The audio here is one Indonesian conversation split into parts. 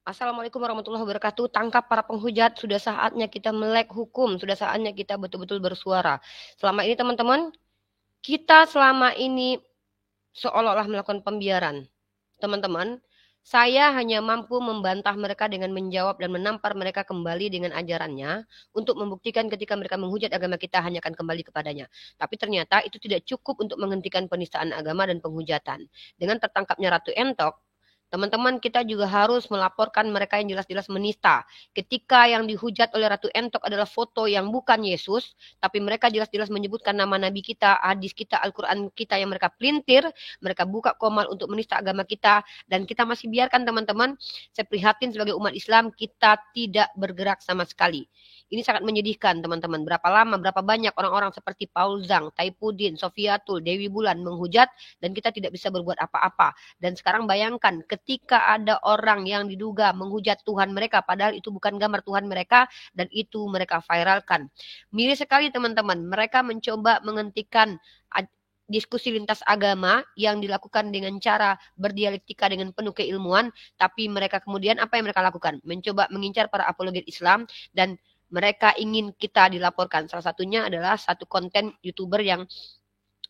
Assalamualaikum warahmatullahi wabarakatuh. Tangkap para penghujat, sudah saatnya kita melek hukum, sudah saatnya kita betul-betul bersuara. Selama ini teman-teman, kita selama ini seolah-olah melakukan pembiaran. Teman-teman, saya hanya mampu membantah mereka dengan menjawab dan menampar mereka kembali dengan ajarannya untuk membuktikan ketika mereka menghujat agama kita hanya akan kembali kepadanya. Tapi ternyata itu tidak cukup untuk menghentikan penistaan agama dan penghujatan. Dengan tertangkapnya Ratu Entok, teman-teman, kita juga harus melaporkan mereka yang jelas-jelas menista. Ketika yang dihujat oleh Ratu Entok adalah foto yang bukan Yesus, tapi mereka jelas-jelas menyebutkan nama Nabi kita, hadis kita, Al-Quran kita yang mereka pelintir, mereka buka komal untuk menista agama kita, dan kita masih biarkan teman-teman. Saya prihatin sebagai umat Islam, kita tidak bergerak sama sekali. Ini sangat menyedihkan teman-teman. Berapa lama, berapa banyak orang-orang seperti Paul Zhang, Taipudin, Sofiatul, Dewi Bulan menghujat, dan kita tidak bisa berbuat apa-apa. Dan sekarang bayangkan, ketika ada orang yang diduga menghujat Tuhan mereka, padahal itu bukan gambar Tuhan mereka, dan itu mereka viralkan. Miris sekali teman-teman, mereka mencoba menghentikan diskusi lintas agama yang dilakukan dengan cara berdialektika dengan penuh keilmuan, tapi mereka kemudian apa yang mereka lakukan? Mencoba mengincar para apologet Islam, dan mereka ingin kita dilaporkan. Salah satunya adalah satu konten YouTuber yang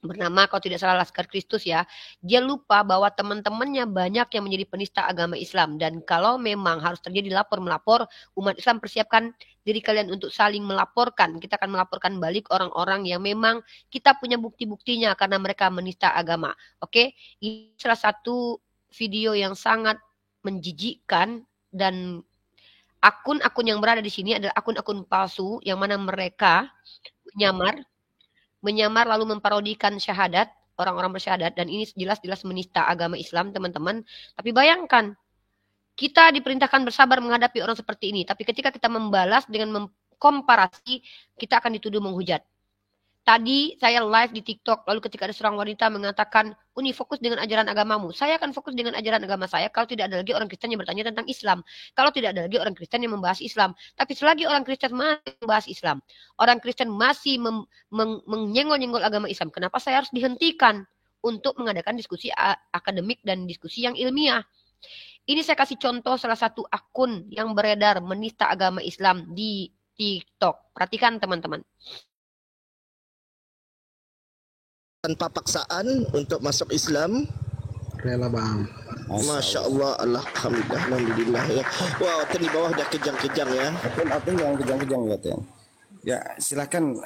bernama, kalau tidak salah, Laskar Kristus ya. Dia lupa bahwa teman-temannya banyak yang menjadi penista agama Islam. Dan kalau memang harus terjadi lapor-melapor, umat Islam persiapkan diri kalian untuk saling melaporkan. Kita akan melaporkan balik orang-orang yang memang kita punya bukti-buktinya karena mereka menista agama. Oke, ini salah satu video yang sangat menjijikkan, dan akun-akun yang berada di sini adalah akun-akun palsu yang mana mereka menyamar lalu memparodikan syahadat, orang-orang bersyahadat, dan ini jelas-jelas menista agama Islam teman-teman. Tapi bayangkan, kita diperintahkan bersabar menghadapi orang seperti ini, tapi ketika kita membalas dengan mengkomparasi, kita akan dituduh menghujat. Tadi saya live di TikTok, lalu ketika ada seorang wanita mengatakan, Uni fokus dengan ajaran agamamu. Saya akan fokus dengan ajaran agama saya kalau tidak ada lagi orang Kristen yang bertanya tentang Islam. Kalau tidak ada lagi orang Kristen yang membahas Islam. Tapi selagi orang Kristen masih membahas Islam, orang Kristen masih menyenggol-nyenggol agama Islam, kenapa saya harus dihentikan untuk mengadakan diskusi akademik dan diskusi yang ilmiah? Ini saya kasih contoh salah satu akun yang beredar menista agama Islam di TikTok. Perhatikan teman-teman. Tanpa paksaan untuk masuk Islam, rela bang. Masya Allah, alhamdulillah, alhamdulillah ya. Wow, di bawah udah kejang-kejang ya. Apa yang kejang-kejang ya Ten? Ya silakan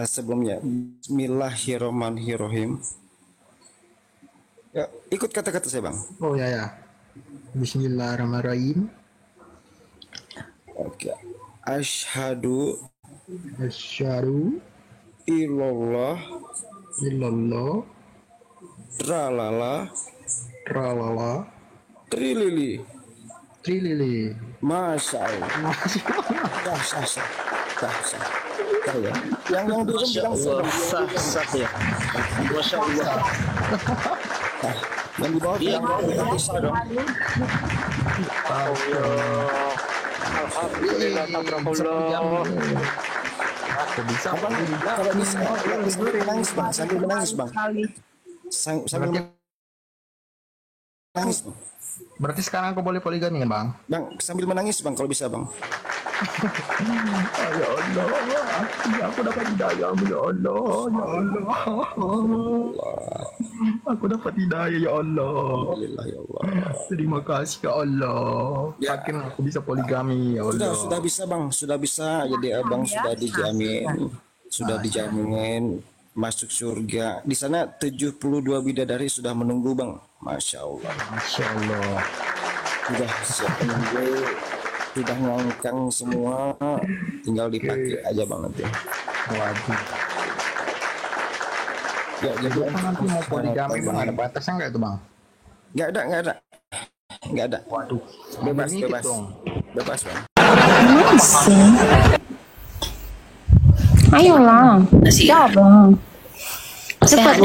sebelumnya. Bismillahirrahmanirrahim. Ya ikut kata-kata saya bang. Oh ya. Bismillahirrahmanirrahim. Oke. Asyhadu illallah tralala trilili Masya Allah. Sah. Ya. Yang bilang sah ya. Masya Allah. Yang di bawah yang bisa dong. Alhamdulillah, alhamdulillah. Bisa Abang, kalau bisa menangis bang, sambil menangis bang. Sambil menangis bang. Berarti sekarang aku boleh poligami kan bang? Bang, sambil menangis bang, kalau bisa bang. Ya Allah, aku dapat hidayah ya Allah, ya Allah. Aku dapat hidayah ya Allah. Alhamdulillah ya Allah. Terima kasih ya Allah. Akhirnya aku bisa poligami ya Allah. Sudah bisa bang, sudah bisa. Jadi abang sudah dijamin masuk surga. Di sana 72 bidadari sudah menunggu bang. Masya Allah. Masya Allah. Sudah siap menunggu, sudah ngangkang semua, tinggal dipakai aja bang nanti. Waduh. Ya jadi nanti mau poligami bang, ada batasnya nggak itu bang? Nggak ada. Waduh. Bebas bang. Ayolah, jawab dong. Cepat.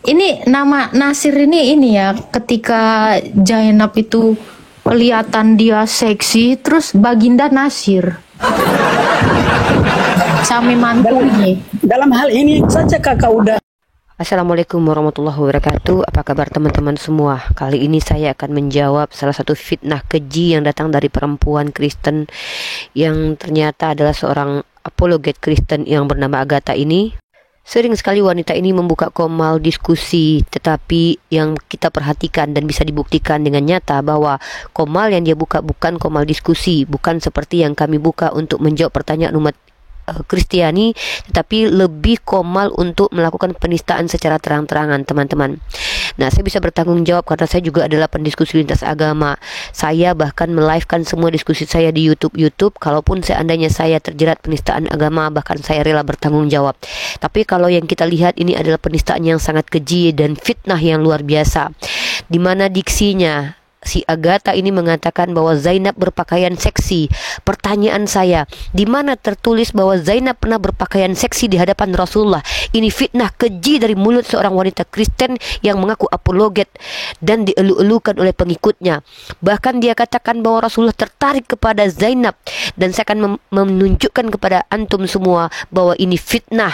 Ini nama Nasir ini ya, ketika Zainab itu kelihatan dia seksi, terus Baginda Nasir. Sami mantunya. Dalam hal ini saja kakak udah Assalamualaikum warahmatullahi wabarakatuh. Apa kabar teman-teman semua? Kali ini saya akan menjawab salah satu fitnah keji yang datang dari perempuan Kristen yang ternyata adalah seorang apologet Kristen yang bernama Agatha ini. Sering sekali wanita ini membuka komal diskusi, tetapi yang kita perhatikan dan bisa dibuktikan dengan nyata bahwa komal yang dia buka bukan komal diskusi, bukan seperti yang kami buka untuk menjawab pertanyaan umat Kristiani, tetapi lebih komal untuk melakukan penistaan secara terang-terangan, teman-teman. Nah, saya bisa bertanggung jawab karena saya juga adalah pendiskusi lintas agama. Saya bahkan melivekan semua diskusi saya di YouTube. Kalaupun seandainya saya terjerat penistaan agama, bahkan saya rela bertanggung jawab. Tapi kalau yang kita lihat ini adalah penistaan yang sangat keji dan fitnah yang luar biasa, di mana diksinya si Agatha ini mengatakan bahwa Zainab berpakaian seksi. Pertanyaan saya, di mana tertulis bahwa Zainab pernah berpakaian seksi di hadapan Rasulullah? Ini fitnah keji dari mulut seorang wanita Kristen yang mengaku apologet dan dielu-elukan oleh pengikutnya. Bahkan dia katakan bahwa Rasulullah tertarik kepada Zainab, dan saya akan menunjukkan kepada antum semua bahwa ini fitnah.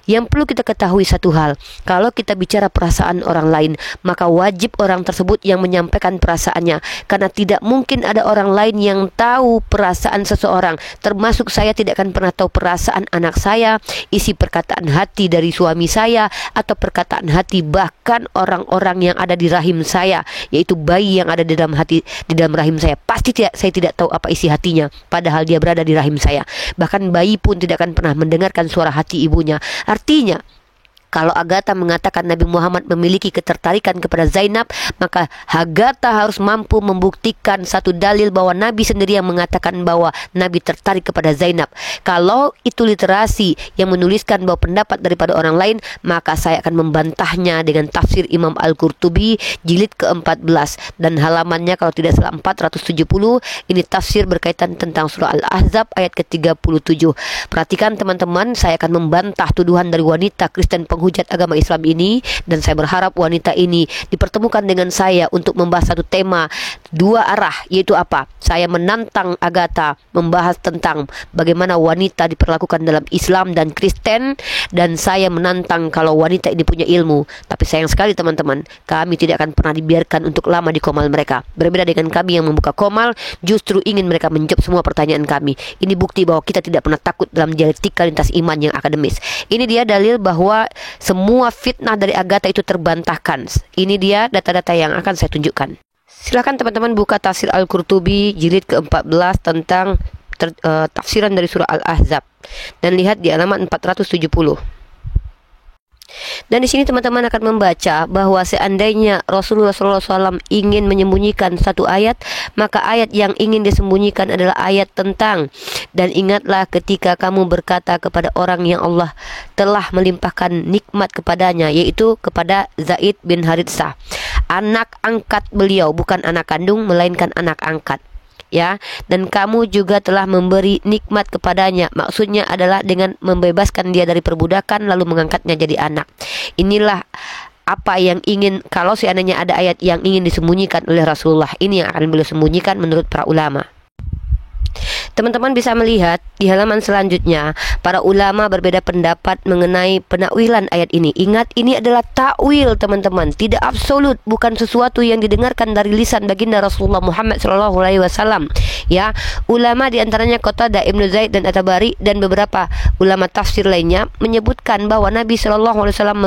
Yang perlu kita ketahui satu hal, kalau kita bicara perasaan orang lain, maka wajib orang tersebut yang menyampaikan perasaannya, karena tidak mungkin ada orang lain yang tahu perasaan seseorang. Termasuk saya tidak akan pernah tahu perasaan anak saya, isi perkataan hati dari suami saya, atau perkataan hati bahkan orang-orang yang ada di rahim saya, yaitu bayi yang ada di dalam rahim saya. Pasti saya tidak tahu apa isi hatinya, padahal dia berada di rahim saya. Bahkan bayi pun tidak akan pernah mendengarkan suara hati ibunya. Artinya, kalau Agatha mengatakan Nabi Muhammad memiliki ketertarikan kepada Zainab, maka Agatha harus mampu membuktikan satu dalil bahwa Nabi sendiri yang mengatakan bahwa Nabi tertarik kepada Zainab. Kalau itu literasi yang menuliskan bahwa pendapat daripada orang lain, maka saya akan membantahnya dengan tafsir Imam Al-Qurtubi jilid ke-14 dan halamannya kalau tidak salah 470. Ini tafsir berkaitan tentang surah Al-Ahzab ayat ke-37. Perhatikan teman-teman, saya akan membantah tuduhan dari wanita Kristen penghujat agama Islam ini, dan saya berharap wanita ini dipertemukan dengan saya untuk membahas satu tema dua arah, yaitu apa? Saya menantang Agatha membahas tentang bagaimana wanita diperlakukan dalam Islam dan Kristen, dan saya menantang kalau wanita ini punya ilmu. Tapi sayang sekali teman-teman, kami tidak akan pernah dibiarkan untuk lama di komal mereka. Berbeda dengan kami yang membuka komal, justru ingin mereka menjawab semua pertanyaan kami. Ini bukti bahwa kita tidak pernah takut dalam dialektika lintas iman yang akademis. Ini dia dalil bahwa semua fitnah dari Agatha itu terbantahkan. Ini dia data-data yang akan saya tunjukkan. Silakan teman-teman buka tafsir Al-Qurtubi jilid ke-14 tentang tafsiran dari surah Al-Ahzab, dan lihat di halaman 470. Dan di sini teman-teman akan membaca bahwa seandainya Rasulullah SAW ingin menyembunyikan satu ayat, maka ayat yang ingin disembunyikan adalah ayat tentang, dan ingatlah ketika kamu berkata kepada orang yang Allah telah melimpahkan nikmat kepadanya, yaitu kepada Zaid bin Haritsah, anak angkat beliau, bukan anak kandung melainkan anak angkat. Ya, dan kamu juga telah memberi nikmat kepadanya. Maksudnya adalah dengan membebaskan dia dari perbudakan lalu mengangkatnya jadi anak. Inilah apa yang ingin, kalau seandainya ada ayat yang ingin disembunyikan oleh Rasulullah, ini yang akan beliau sembunyikan menurut para ulama. Teman-teman bisa melihat di halaman selanjutnya, para ulama berbeda pendapat mengenai penakwilan ayat ini. Ingat, ini adalah takwil teman-teman, tidak absolut, bukan sesuatu yang didengarkan dari lisan baginda Rasulullah Muhammad SAW. Ya, ulama diantaranya Qatadah, Ibnu Zaid dan At-Tabari dan beberapa ulama tafsir lainnya menyebutkan bahwa Nabi SAW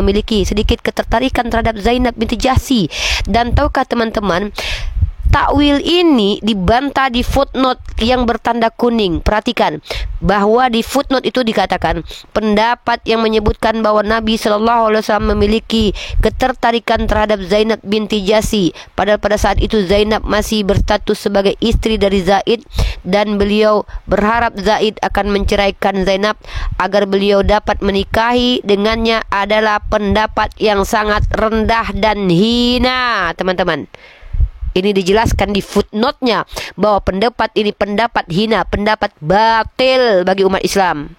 memiliki sedikit ketertarikan terhadap Zainab binti Jahsy. Dan tahukah teman-teman, takwil ini dibantah di footnote yang bertanda kuning. Perhatikan bahwa di footnote itu dikatakan pendapat yang menyebutkan bahwa Nabi SAW memiliki ketertarikan terhadap Zainab binti Jahsy, padahal pada saat itu Zainab masih berstatus sebagai istri dari Zaid, dan beliau berharap Zaid akan menceraikan Zainab agar beliau dapat menikahi dengannya, adalah pendapat yang sangat rendah dan hina teman-teman. Ini dijelaskan di footnote-nya bahwa pendapat ini pendapat hina, pendapat batil bagi umat Islam.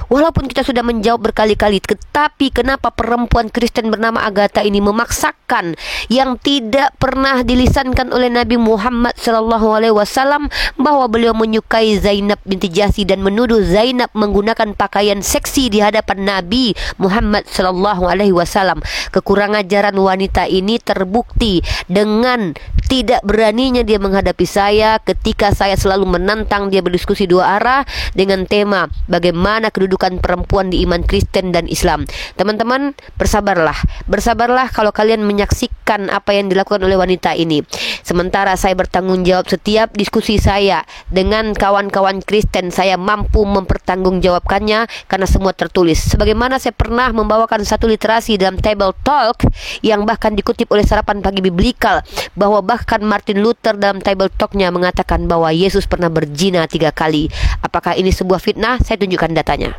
Walaupun kita sudah menjawab berkali-kali, tetapi kenapa perempuan Kristen bernama Agatha ini memaksakan yang tidak pernah dilisankan oleh Nabi Muhammad SAW bahwa beliau menyukai Zainab binti Jahsy dan menuduh Zainab menggunakan pakaian seksi di hadapan Nabi Muhammad SAW. Kekurangan ajaran wanita ini terbukti dengan tidak beraninya dia menghadapi saya ketika saya selalu menantang dia berdiskusi dua arah dengan tema bagaimana kedudukan perempuan di iman Kristen dan Islam. Teman-teman, bersabarlah kalau kalian menyaksikan apa yang dilakukan oleh wanita ini. Sementara saya bertanggung jawab setiap diskusi saya dengan kawan-kawan Kristen, saya mampu mempertanggungjawabkannya karena semua tertulis. Sebagaimana saya pernah membawakan satu literasi dalam Table Talk yang bahkan dikutip oleh Sarapan Pagi Biblikal, bahwa bahkan Martin Luther dalam Table Talk-nya mengatakan bahwa Yesus pernah berzina 3 kali. Apakah ini sebuah fitnah? Saya tunjukkan datanya.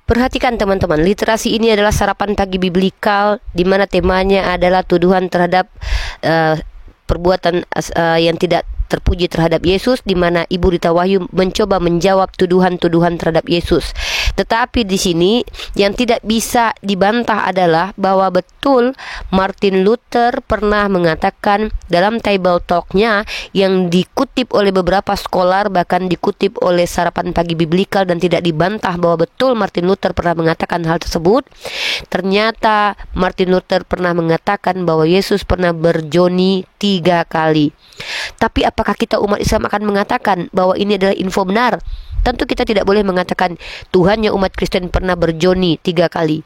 Perhatikan teman-teman, literasi ini adalah Sarapan Pagi Biblikal di mana temanya adalah tuduhan terhadap perbuatan yang tidak terpuji terhadap Yesus, di mana Ibu Rita Wahyu mencoba menjawab tuduhan-tuduhan terhadap Yesus. Tetapi di sini yang tidak bisa dibantah adalah bahwa betul Martin Luther pernah mengatakan dalam Table Talk-nya yang dikutip oleh beberapa scholar, bahkan dikutip oleh Sarapan Pagi Biblikal dan tidak dibantah bahwa betul Martin Luther pernah mengatakan hal tersebut. Ternyata Martin Luther pernah mengatakan bahwa Yesus pernah berjoni 3 kali. Tapi apakah kita umat Islam akan mengatakan bahwa ini adalah info benar? Tentu kita tidak boleh mengatakan Tuhannya umat Kristen pernah berjoni 3 kali.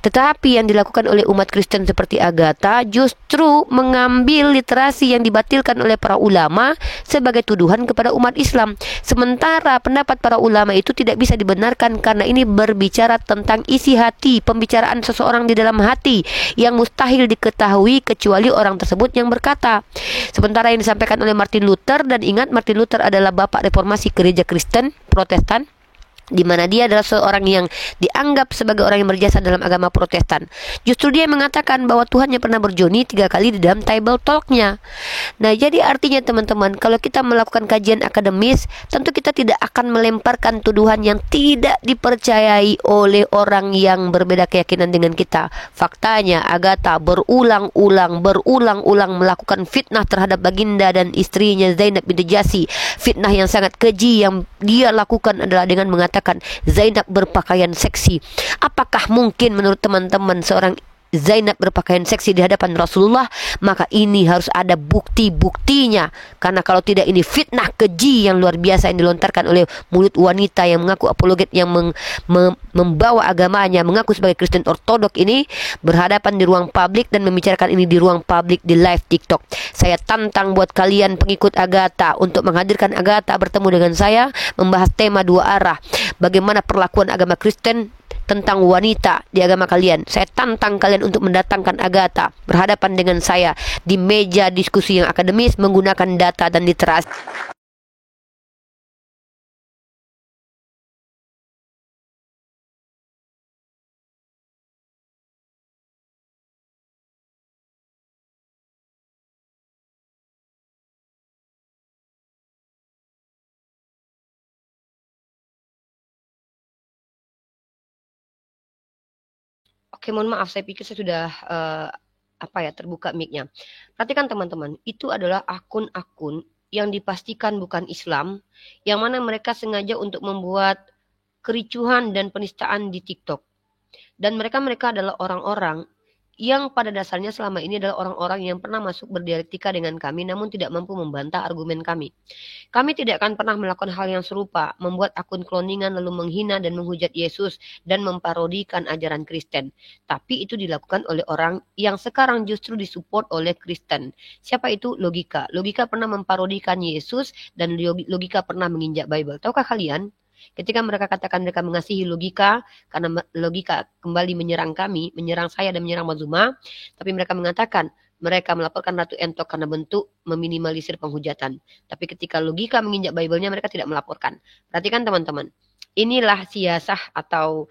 Tetapi yang dilakukan oleh umat Kristen seperti Agatha justru mengambil literasi yang dibatilkan oleh para ulama sebagai tuduhan kepada umat Islam. Sementara pendapat para ulama itu tidak bisa dibenarkan karena ini berbicara tentang isi hati, pembicaraan seseorang di dalam hati yang mustahil diketahui kecuali orang tersebut yang berkata. Sementara yang disampaikan oleh Martin Luther, dan ingat Martin Luther adalah bapak reformasi gereja Kristen Protestan, di mana dia adalah seorang yang dianggap sebagai orang yang berjasa dalam agama Protestan. Justru dia mengatakan bahwa Tuhannya pernah berjoni 3 kali di dalam Table Talk-nya. Nah, jadi artinya teman-teman, kalau kita melakukan kajian akademis, tentu kita tidak akan melemparkan tuduhan yang tidak dipercayai oleh orang yang berbeda keyakinan dengan kita. Faktanya, Agatha berulang-ulang melakukan fitnah terhadap baginda dan istrinya Zainab binti Jahsy. Fitnah yang sangat keji yang dia lakukan adalah dengan mengatakan Zainab berpakaian seksi. Apakah mungkin menurut teman-teman seorang Zainab berpakaian seksi di hadapan Rasulullah? Maka ini harus ada bukti-buktinya. Karena kalau tidak, ini fitnah keji yang luar biasa yang dilontarkan oleh mulut wanita yang mengaku apologet, yang membawa agamanya, mengaku sebagai Kristen ortodok ini, berhadapan di ruang publik dan membicarakan ini di ruang publik di live TikTok. Saya tantang buat kalian pengikut Agatha untuk menghadirkan Agatha bertemu dengan saya, membahas tema 2 arah. Bagaimana perlakuan agama Kristen tentang wanita di agama kalian. Saya tantang kalian untuk mendatangkan Agatha berhadapan dengan saya di meja diskusi yang akademis menggunakan data dan literasi. Oke, mohon maaf, saya pikir saya sudah terbuka mic-nya. Perhatikan teman-teman, itu adalah akun-akun yang dipastikan bukan Islam, yang mana mereka sengaja untuk membuat kericuhan dan penistaan di TikTok. Dan mereka adalah orang-orang yang pada dasarnya selama ini adalah orang-orang yang pernah masuk berdialektika dengan kami namun tidak mampu membantah argumen kami. Kami tidak akan pernah melakukan hal yang serupa, membuat akun cloningan lalu menghina dan menghujat Yesus dan memparodikan ajaran Kristen. Tapi itu dilakukan oleh orang yang sekarang justru disupport oleh Kristen. Siapa itu? Logika. Logika pernah memparodikan Yesus dan Logika pernah menginjak Bible. Tahukah kalian? Ketika mereka katakan mereka mengasihi Logika, karena Logika kembali menyerang kami, menyerang saya dan menyerang Mazuma, tapi mereka mengatakan mereka melaporkan Ratu Entok karena bentuk meminimalisir penghujatan. Tapi ketika Logika menginjak Bible-nya, mereka tidak melaporkan. Perhatikan teman-teman, inilah siasah atau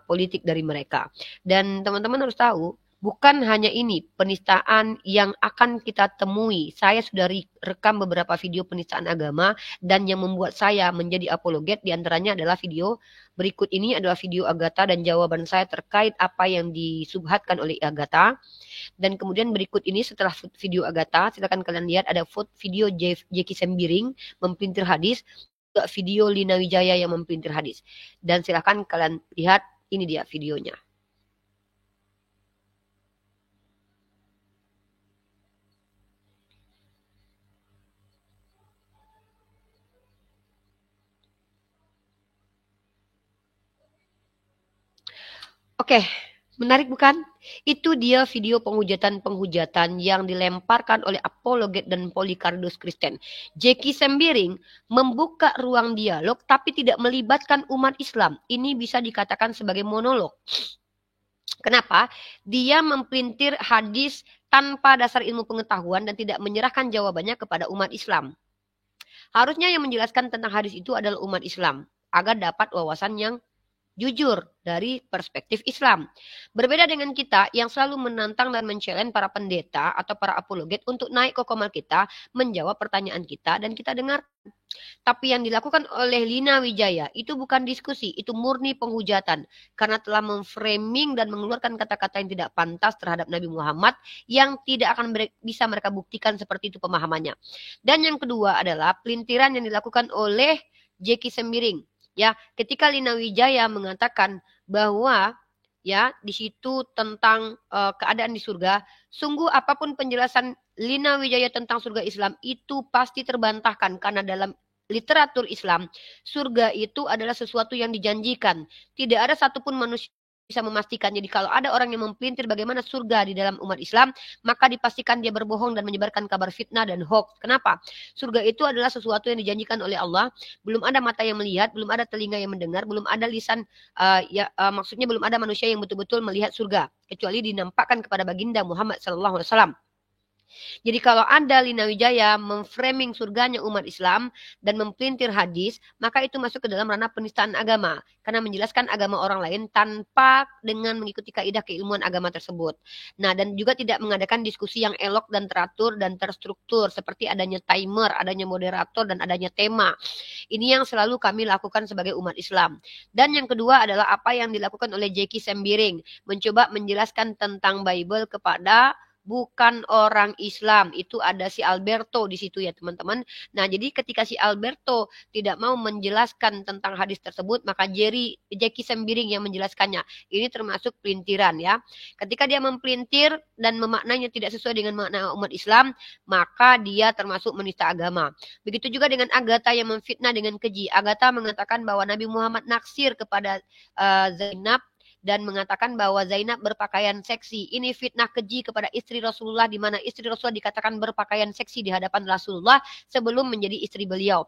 politik dari mereka. Dan teman-teman harus tahu, Bukan hanya ini penistaan yang akan kita temui. Saya sudah rekam beberapa video penistaan agama dan yang membuat saya menjadi apologet diantaranya adalah video berikut ini adalah video Agatha dan jawaban saya terkait apa yang disubhatkan oleh Agatha. Dan kemudian berikut ini setelah video Agatha, silakan kalian lihat ada video Jeki Sembiring mempelintir hadis, juga video Lina Wijaya yang mempelintir hadis. Dan silakan kalian lihat, ini dia videonya. Oke, menarik bukan? Itu dia video penghujatan-penghujatan yang dilemparkan oleh apologet dan Polycardos Kristen. Jeki Sembiring membuka ruang dialog tapi tidak melibatkan umat Islam. Ini bisa dikatakan sebagai monolog. Kenapa? Dia mempelintir hadis tanpa dasar ilmu pengetahuan dan tidak menyerahkan jawabannya kepada umat Islam. Harusnya yang menjelaskan tentang hadis itu adalah umat Islam agar dapat wawasan yang jujur dari perspektif Islam. Berbeda dengan kita yang selalu menantang dan men-challenge para pendeta atau para apologet untuk naik ke komal kita, menjawab pertanyaan kita dan kita dengar. Tapi yang dilakukan oleh Lina Wijaya itu bukan diskusi, itu murni penghujatan. Karena telah memframing dan mengeluarkan kata-kata yang tidak pantas terhadap Nabi Muhammad yang tidak akan bisa mereka buktikan seperti itu pemahamannya. Dan yang kedua adalah pelintiran yang dilakukan oleh Jeki Sembiring. Ya, ketika Lina Wijaya mengatakan bahwa ya di situ tentang keadaan di surga, sungguh apapun penjelasan Lina Wijaya tentang surga Islam itu pasti terbantahkan karena dalam literatur Islam surga itu adalah sesuatu yang dijanjikan. Tidak ada satupun manusia bisa memastikan. Jadi kalau ada orang yang mempelintir bagaimana surga di dalam umat Islam, maka dipastikan dia berbohong dan menyebarkan kabar fitnah dan hoax. Kenapa? Surga itu adalah sesuatu yang dijanjikan oleh Allah. Belum ada mata yang melihat, belum ada telinga yang mendengar, belum ada lisan, maksudnya belum ada manusia yang betul-betul melihat surga. Kecuali dinampakkan kepada baginda Muhammad SAW. Jadi kalau ada Lina Wijaya memframing surganya umat Islam dan mempelintir hadis, maka itu masuk ke dalam ranah penistaan agama. Karena menjelaskan agama orang lain tanpa dengan mengikuti kaidah keilmuan agama tersebut. Nah, dan juga tidak mengadakan diskusi yang elok dan teratur dan terstruktur. Seperti adanya timer, adanya moderator, dan adanya tema. Ini yang selalu kami lakukan sebagai umat Islam. Dan yang kedua adalah apa yang dilakukan oleh Jeki Sembiring. Mencoba menjelaskan tentang Bible kepada bukan orang Islam. Itu ada si Alberto di situ ya teman-teman. Nah jadi ketika si Alberto tidak mau menjelaskan tentang hadis tersebut, maka Jeki Sembiring yang menjelaskannya. Ini termasuk pelintiran ya. Ketika dia mempelintir dan memaknainya tidak sesuai dengan makna umat Islam, maka dia termasuk menista agama. Begitu juga dengan Agatha yang memfitnah dengan keji. Agatha mengatakan bahwa Nabi Muhammad naksir kepada Zainab dan mengatakan bahwa Zainab berpakaian seksi. Ini fitnah keji kepada istri Rasulullah, di mana istri Rasulullah dikatakan berpakaian seksi di hadapan Rasulullah sebelum menjadi istri beliau.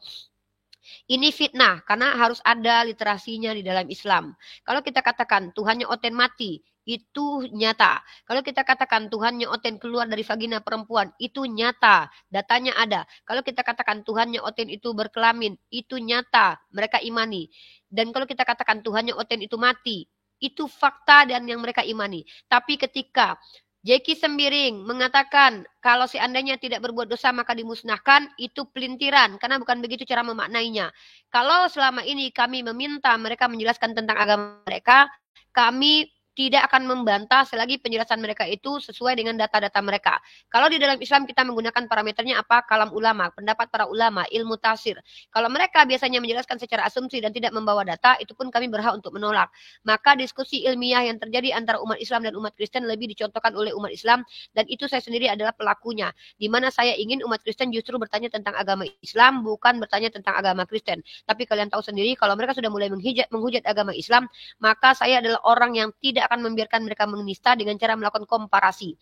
Ini fitnah karena harus ada literasinya di dalam Islam. Kalau kita katakan Tuhannya Oten mati, itu nyata. Kalau kita katakan Tuhannya Oten keluar dari vagina perempuan, itu nyata. Datanya ada. Kalau kita katakan Tuhannya Oten itu berkelamin, itu nyata. Mereka imani. Dan kalau kita katakan Tuhannya Oten itu mati, itu fakta dan yang mereka imani. Tapi ketika Jeki Sembiring mengatakan kalau seandainya tidak berbuat dosa maka dimusnahkan, itu pelintiran. Karena bukan begitu cara memaknainya. Kalau selama ini kami meminta mereka menjelaskan tentang agama mereka, kami tidak akan membantah selagi penjelasan mereka itu sesuai dengan data-data mereka. Kalau di dalam Islam kita menggunakan parameternya apa? Kalam ulama, pendapat para ulama, ilmu tafsir. Kalau mereka biasanya menjelaskan secara asumsi dan tidak membawa data, itu pun kami berhak untuk menolak. Maka diskusi ilmiah yang terjadi antara umat Islam dan umat Kristen lebih dicontohkan oleh umat Islam, dan itu saya sendiri adalah pelakunya. Di mana saya ingin umat Kristen justru bertanya tentang agama Islam, bukan bertanya tentang agama Kristen. Tapi kalian tahu sendiri, kalau mereka sudah mulai menghujat agama Islam, maka saya adalah orang yang tidak akan membiarkan mereka menista dengan cara melakukan komparasi.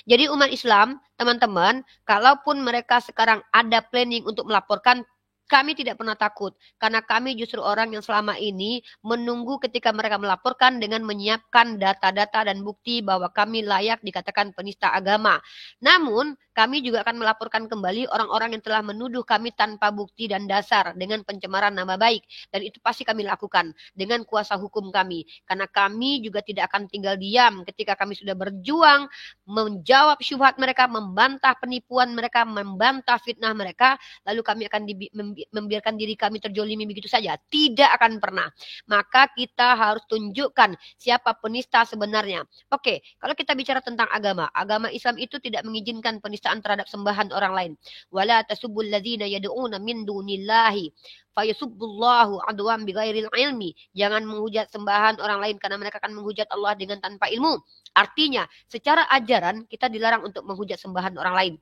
Jadi umat Islam, teman-teman, kalaupun mereka sekarang ada planning untuk melaporkan, kami tidak pernah takut. Karena kami justru orang yang selama ini menunggu ketika mereka melaporkan dengan menyiapkan data-data dan bukti bahwa kami layak dikatakan penista agama. Namun, Kami juga akan melaporkan kembali orang-orang yang telah menuduh kami tanpa bukti dan dasar dengan pencemaran nama baik. Dan itu pasti kami lakukan dengan kuasa hukum kami. Karena kami juga tidak akan tinggal diam ketika kami sudah berjuang menjawab syubhat mereka, membantah penipuan mereka, membantah fitnah mereka, lalu kami akan membiarkan diri kami terjolimi begitu saja. Tidak akan pernah. Maka kita harus tunjukkan siapa penista sebenarnya. Oke, kalau kita bicara tentang agama Islam itu tidak mengizinkan penistaan terhadap sembahan orang lain. Wala tasubbul ladzina yad'una min dunillahi fayasubbullahu adwan bighairil ilmi. Jangan menghujat sembahan orang lain karena mereka akan menghujat Allah dengan tanpa ilmu. Artinya, secara ajaran kita dilarang untuk menghujat sembahan orang lain.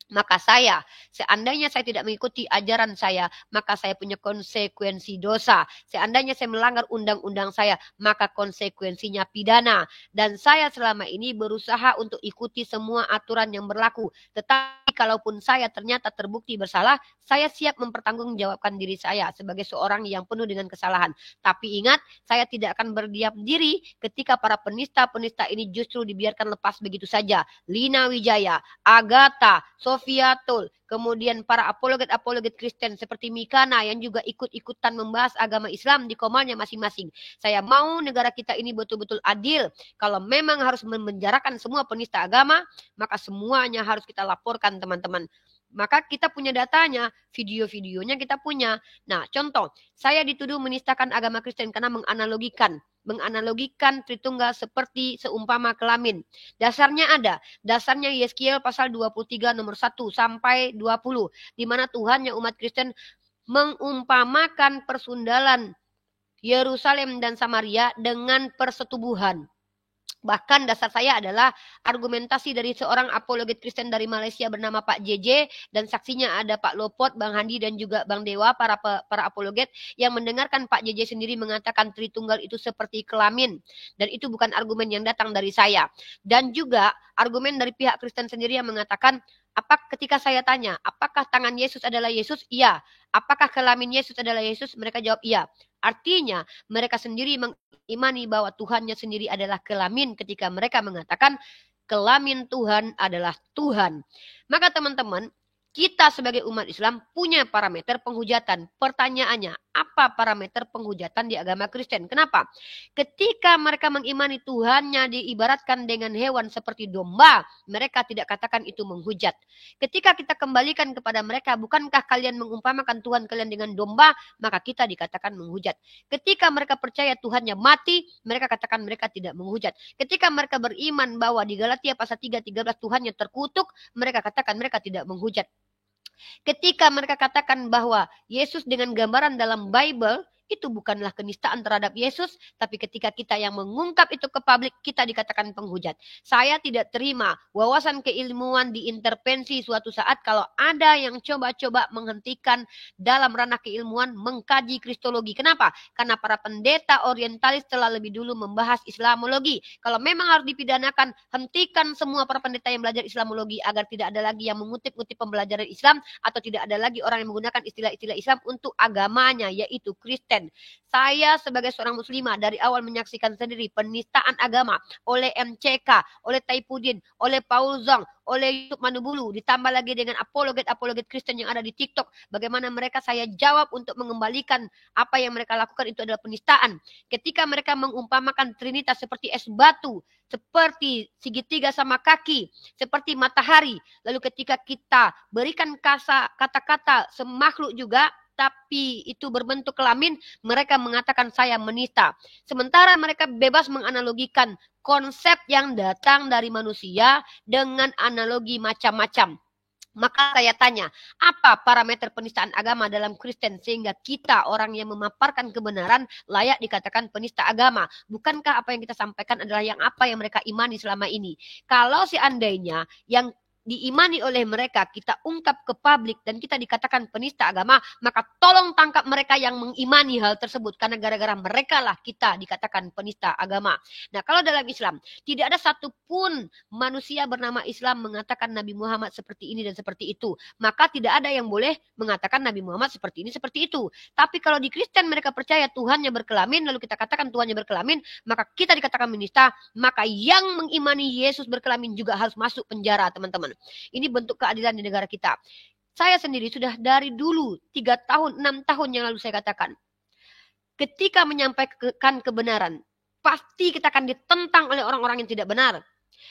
Maka seandainya saya tidak mengikuti ajaran saya, maka saya punya konsekuensi dosa. Seandainya saya melanggar undang-undang saya, maka konsekuensinya pidana. Dan saya selama ini berusaha untuk ikuti semua aturan yang berlaku. Tetapi kalaupun saya ternyata terbukti bersalah, saya siap mempertanggungjawabkan diri saya sebagai seorang yang penuh dengan kesalahan. Tapi ingat, saya tidak akan berdiam diri ketika para penista-penista ini justru dibiarkan lepas begitu saja. Lina Wijaya, Agatha, Sofiatul, kemudian para apologet Kristen seperti Mikana yang juga ikut-ikutan membahas agama Islam di komalnya masing-masing. Saya mau negara kita ini betul-betul adil. Kalau memang harus memenjarakan semua penista agama, maka semuanya harus kita laporkan, teman-teman. Maka kita punya datanya, video-videonya kita punya. Nah, contoh, saya dituduh menistakan agama Kristen karena menganalogikan Tritunggal seperti seumpama kelamin. Dasarnya ada. Dasarnya Yeskiel pasal 23 nomor 1 sampai 20. Di mana Tuhan yang umat Kristen mengumpamakan persundalan Yerusalem dan Samaria dengan persetubuhan. Bahkan dasar saya adalah argumentasi dari seorang apologet Kristen dari Malaysia bernama Pak JJ, dan saksinya ada Pak Lopot, Bang Handi, dan juga Bang Dewa, para apologet yang mendengarkan Pak JJ sendiri mengatakan Tritunggal itu seperti kelamin. Dan itu bukan argumen yang datang dari saya. Dan juga argumen dari pihak Kristen sendiri yang mengatakan, ketika saya tanya, apakah tangan Yesus adalah Yesus? Iya. Apakah kelamin Yesus adalah Yesus? Mereka jawab iya. Artinya mereka sendiri mengimani bahwa Tuhannya sendiri adalah kelamin ketika mereka mengatakan kelamin Tuhan adalah Tuhan. Maka teman-teman, kita sebagai umat Islam punya parameter penghujatan. Pertanyaannya, apa parameter penghujatan di agama Kristen? Kenapa? Ketika mereka mengimani Tuhannya diibaratkan dengan hewan seperti domba, mereka tidak katakan itu menghujat. Ketika kita kembalikan kepada mereka, bukankah kalian mengumpamakan Tuhan kalian dengan domba? Maka kita dikatakan menghujat. Ketika mereka percaya Tuhannya mati, mereka katakan mereka tidak menghujat. Ketika mereka beriman bahwa di Galatia pasal 3:13 Tuhannya terkutuk, mereka katakan mereka tidak menghujat. Ketika mereka katakan bahwa Yesus dengan gambaran dalam Bible itu bukanlah kenistaan terhadap Yesus, tapi ketika kita yang mengungkap itu ke publik, kita dikatakan penghujat. Saya tidak terima wawasan keilmuan diintervensi suatu saat kalau ada yang coba-coba menghentikan dalam ranah keilmuan mengkaji kristologi. Kenapa? Karena para pendeta orientalis telah lebih dulu membahas Islamologi. Kalau memang harus dipidanakan, hentikan semua para pendeta yang belajar Islamologi agar tidak ada lagi yang mengutip-ngutip pembelajaran Islam atau tidak ada lagi orang yang menggunakan istilah-istilah Islam untuk agamanya, yaitu Kristen. Saya sebagai seorang muslimah dari awal menyaksikan sendiri penistaan agama oleh MCK, oleh Taipudin, oleh Paul Zong, oleh YouTube Manubulu, ditambah lagi dengan apologet Kristen yang ada di TikTok. Bagaimana mereka saya jawab untuk mengembalikan apa yang mereka lakukan itu adalah penistaan. Ketika mereka mengumpamakan Trinitas seperti es batu, seperti segitiga sama kaki, seperti matahari. Lalu ketika kita berikan kata-kata semakhluk juga, tapi itu berbentuk kelamin, mereka mengatakan saya menista. Sementara mereka bebas menganalogikan konsep yang datang dari manusia dengan analogi macam-macam. Maka saya tanya, apa parameter penistaan agama dalam Kristen sehingga kita orang yang memaparkan kebenaran layak dikatakan penista agama? Bukankah apa yang kita sampaikan adalah apa yang mereka imani selama ini? Kalau seandainya yang diimani oleh mereka kita ungkap ke publik dan kita dikatakan penista agama, maka tolong tangkap mereka yang mengimani hal tersebut, karena gara-gara mereka lah kita dikatakan penista agama. Nah, kalau dalam Islam tidak ada satupun manusia bernama Islam mengatakan Nabi Muhammad seperti ini dan seperti itu, maka tidak ada yang boleh mengatakan Nabi Muhammad seperti ini seperti itu. Tapi kalau di Kristen mereka percaya Tuhannya berkelamin, lalu kita katakan Tuhannya berkelamin, maka kita dikatakan penista. Maka yang mengimani Yesus berkelamin juga harus masuk penjara, teman-teman. Ini bentuk keadilan di negara kita. Saya sendiri sudah dari dulu 3 tahun, 6 tahun yang lalu saya katakan. Ketika menyampaikan kebenaran, pasti kita akan ditentang oleh orang-orang yang tidak benar.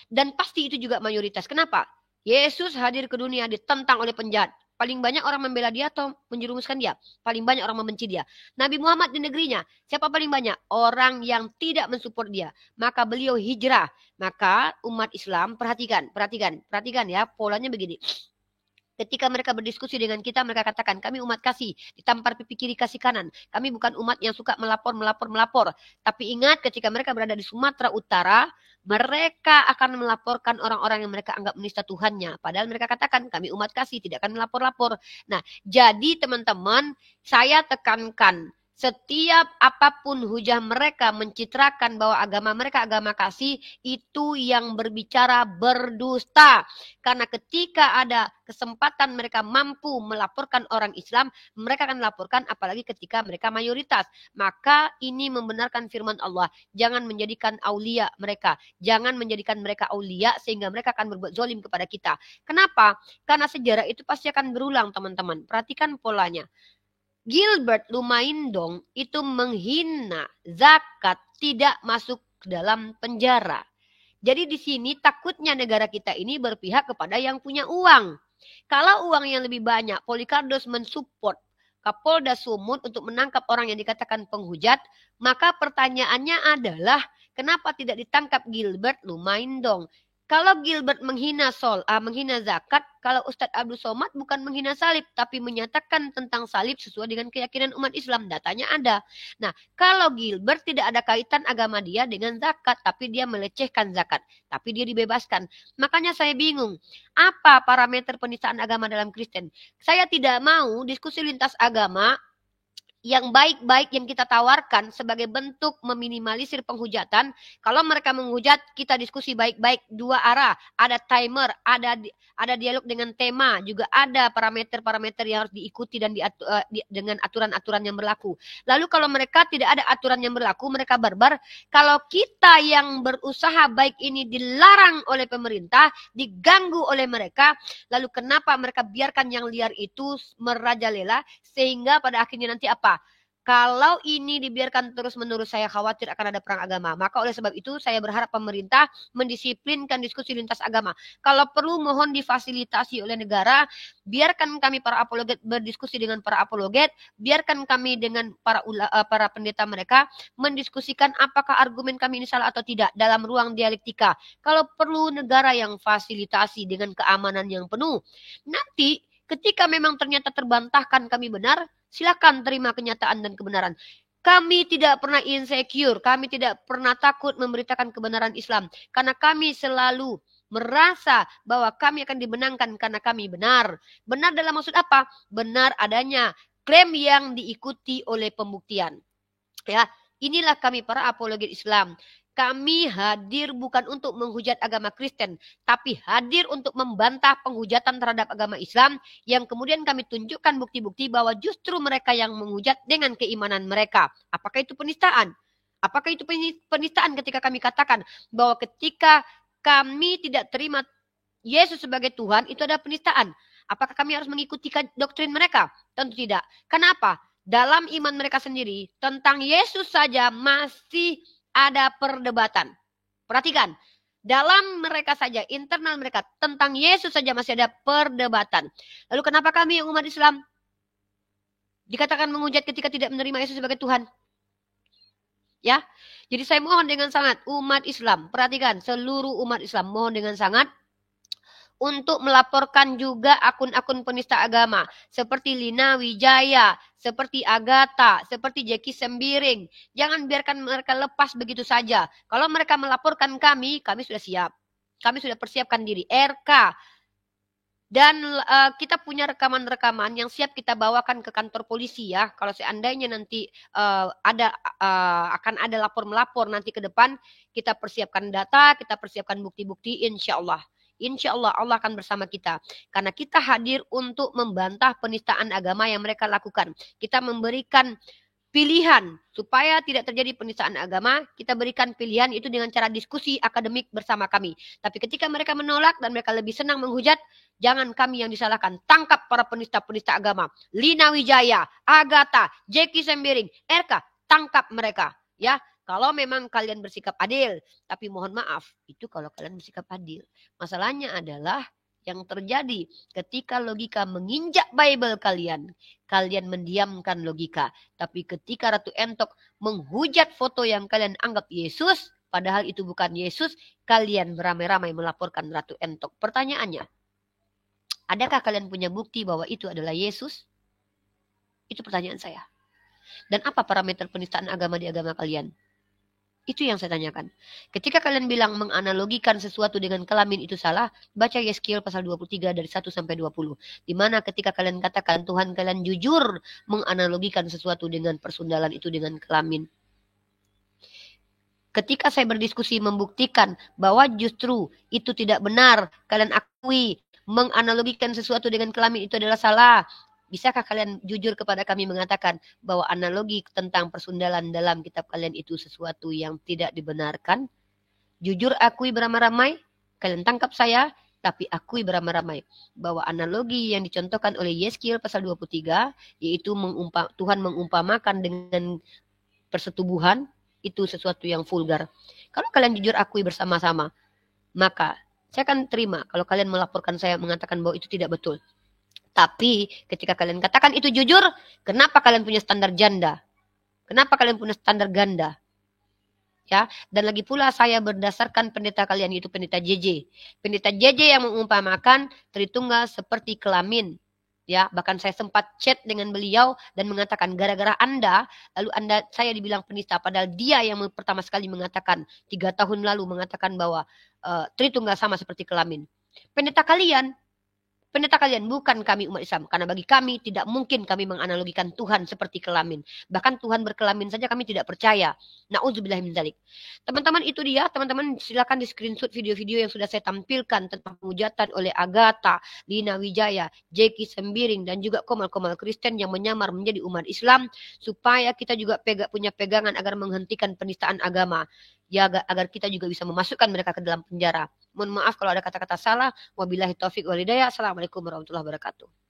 Dan pasti itu juga mayoritas. Kenapa? Yesus hadir ke dunia ditentang oleh penjahat. Paling banyak orang membela dia atau menjerumuskan dia. Paling banyak orang membenci dia. Nabi Muhammad di negerinya, siapa paling banyak? Orang yang tidak mensupport dia. Maka beliau hijrah. Maka umat Islam, perhatikan ya, polanya begini. Ketika mereka berdiskusi dengan kita, mereka katakan, kami umat kasih, ditampar pipi kiri kasih kanan. Kami bukan umat yang suka melapor. Tapi ingat, ketika mereka berada di Sumatera Utara, mereka akan melaporkan orang-orang yang mereka anggap menista Tuhannya. Padahal mereka katakan, kami umat kasih, tidak akan melapor-lapor. Nah, jadi teman-teman, saya tekankan, setiap apapun hujah mereka mencitrakan bahwa agama mereka agama kasih, itu yang berbicara berdusta. Karena ketika ada kesempatan mereka mampu melaporkan orang Islam, mereka akan melaporkan, apalagi ketika mereka mayoritas. Maka ini membenarkan firman Allah. Jangan menjadikan aulia mereka. Jangan menjadikan mereka aulia sehingga mereka akan berbuat zalim kepada kita. Kenapa? Karena sejarah itu pasti akan berulang, teman-teman. Perhatikan polanya. Gilbert Lumaindong itu menghina zakat, tidak masuk ke dalam penjara. Jadi di sini takutnya negara kita ini berpihak kepada yang punya uang. Kalau uang yang lebih banyak, Polikardos mensupport Kapolda Sumut untuk menangkap orang yang dikatakan penghujat, maka pertanyaannya adalah kenapa tidak ditangkap Gilbert Lumaindong? Kalau Gilbert menghina zakat, kalau Ustadz Abdul Somad bukan menghina salib, tapi menyatakan tentang salib sesuai dengan keyakinan umat Islam. Datanya ada. Nah, kalau Gilbert tidak ada kaitan agama dia dengan zakat, tapi dia melecehkan zakat, tapi dia dibebaskan. Makanya saya bingung, apa parameter penistaan agama dalam Kristen? Saya tidak mau diskusi lintas agama yang baik-baik yang kita tawarkan sebagai bentuk meminimalisir penghujatan. Kalau mereka menghujat, kita diskusi baik-baik, dua arah. Ada timer, ada dialog dengan tema, juga ada parameter-parameter yang harus diikuti dan dengan aturan-aturan yang berlaku. Lalu kalau mereka tidak ada aturan yang berlaku, mereka barbar. Kalau kita yang berusaha baik ini dilarang oleh pemerintah, diganggu oleh mereka, lalu kenapa mereka biarkan yang liar itu merajalela, sehingga pada akhirnya nanti apa? Kalau ini dibiarkan terus-menerus, saya khawatir akan ada perang agama. Maka oleh sebab itu saya berharap pemerintah mendisiplinkan diskusi lintas agama. Kalau perlu mohon difasilitasi oleh negara, biarkan kami para apologet berdiskusi dengan para apologet, biarkan kami dengan para pendeta mereka mendiskusikan apakah argumen kami ini salah atau tidak dalam ruang dialektika. Kalau perlu negara yang fasilitasi dengan keamanan yang penuh. Nanti ketika memang ternyata terbantahkan kami benar, silakan terima kenyataan dan kebenaran. Kami tidak pernah insecure, kami tidak pernah takut memberitakan kebenaran Islam. Karena kami selalu merasa bahwa kami akan dibenangkan karena kami benar. Benar dalam maksud apa? Benar adanya klaim yang diikuti oleh pembuktian. Ya, inilah kami para apologet Islam. Kami hadir bukan untuk menghujat agama Kristen, tapi hadir untuk membantah penghujatan terhadap agama Islam yang kemudian kami tunjukkan bukti-bukti bahwa justru mereka yang menghujat dengan keimanan mereka. Apakah itu penistaan? Apakah itu penistaan ketika kami katakan bahwa ketika kami tidak terima Yesus sebagai Tuhan, itu adalah penistaan? Apakah kami harus mengikuti doktrin mereka? Tentu tidak. Kenapa? Dalam iman mereka sendiri, tentang Yesus saja masih ada perdebatan. Perhatikan, dalam mereka saja, internal mereka, tentang Yesus saja masih ada perdebatan. Lalu kenapa kami yang umat Islam dikatakan menghujat ketika tidak menerima Yesus sebagai Tuhan? Ya, jadi saya mohon dengan sangat umat Islam, perhatikan seluruh umat Islam, mohon dengan sangat untuk melaporkan juga akun-akun penista agama seperti Lina Wijaya, seperti Agatha, seperti Jackie Sembiring. Jangan biarkan mereka lepas begitu saja. Kalau mereka melaporkan kami sudah siap. Kami sudah persiapkan diri. RK. Dan kita punya rekaman-rekaman yang siap kita bawakan ke kantor polisi ya. Kalau seandainya nanti akan ada lapor-melapor nanti ke depan, kita persiapkan data, kita persiapkan bukti-bukti, insya Allah. Insya Allah Allah akan bersama kita. Karena kita hadir untuk membantah penistaan agama yang mereka lakukan. Kita memberikan pilihan supaya tidak terjadi penistaan agama, kita berikan pilihan itu dengan cara diskusi akademik bersama kami. Tapi ketika mereka menolak dan mereka lebih senang menghujat, jangan kami yang disalahkan. Tangkap para penista-penista agama. Lina Wijaya, Agatha, Jeki Sembiring, RK, tangkap mereka. Ya, kalau memang kalian bersikap adil. Tapi mohon maaf, itu kalau kalian bersikap adil. Masalahnya adalah yang terjadi ketika logika menginjak Bible kalian, kalian mendiamkan logika. Tapi ketika Ratu Entok menghujat foto yang kalian anggap Yesus, padahal itu bukan Yesus, kalian beramai-ramai melaporkan Ratu Entok. Pertanyaannya, adakah kalian punya bukti bahwa itu adalah Yesus? Itu pertanyaan saya. Dan apa parameter penistaan agama di agama kalian? Itu yang saya tanyakan. Ketika kalian bilang menganalogikan sesuatu dengan kelamin itu salah, baca Yeskiel pasal 23 dari 1 sampai 20. Di mana ketika kalian katakan Tuhan kalian jujur menganalogikan sesuatu dengan persundalan itu dengan kelamin. Ketika saya berdiskusi membuktikan bahwa justru itu tidak benar, kalian akui menganalogikan sesuatu dengan kelamin itu adalah salah. Bisakah kalian jujur kepada kami mengatakan bahwa analogi tentang persundalan dalam kitab kalian itu sesuatu yang tidak dibenarkan? Jujur akui beramai-ramai, kalian tangkap saya, tapi akui beramai-ramai bahwa analogi yang dicontohkan oleh Yeskiel pasal 23, yaitu Tuhan mengumpamakan dengan persetubuhan, itu sesuatu yang vulgar. Kalau kalian jujur akui bersama-sama, maka saya akan terima kalau kalian melaporkan saya mengatakan bahwa itu tidak betul. Tapi ketika kalian katakan itu jujur, kenapa kalian punya standar janda? Kenapa kalian punya standar ganda? Ya, dan lagi pula saya berdasarkan pendeta kalian yaitu pendeta JJ. Pendeta JJ yang mengumpamakan Tritunggal seperti kelamin. Ya, bahkan saya sempat chat dengan beliau dan mengatakan gara-gara Anda, lalu saya dibilang penista, padahal dia yang pertama sekali mengatakan 3 tahun lalu mengatakan bahwa Tritunggal sama seperti kelamin. Pendeta kalian bukan kami umat Islam. Karena bagi kami tidak mungkin kami menganalogikan Tuhan seperti kelamin. Bahkan Tuhan berkelamin saja kami tidak percaya. Na'udzubillah min dzalik. Teman-teman itu dia. Teman-teman silakan di screenshot video-video yang sudah saya tampilkan tentang penghujatan oleh Agatha, Lina Wijaya, Jeki Sembiring, dan juga komal-komal Kristen yang menyamar menjadi umat Islam. Supaya kita juga punya pegangan agar menghentikan penistaan agama. Ya, agar kita juga bisa memasukkan mereka ke dalam penjara. Mohon maaf kalau ada kata-kata salah. Wabillahi taufik wal hidayah. Assalamualaikum warahmatullahi wabarakatuh.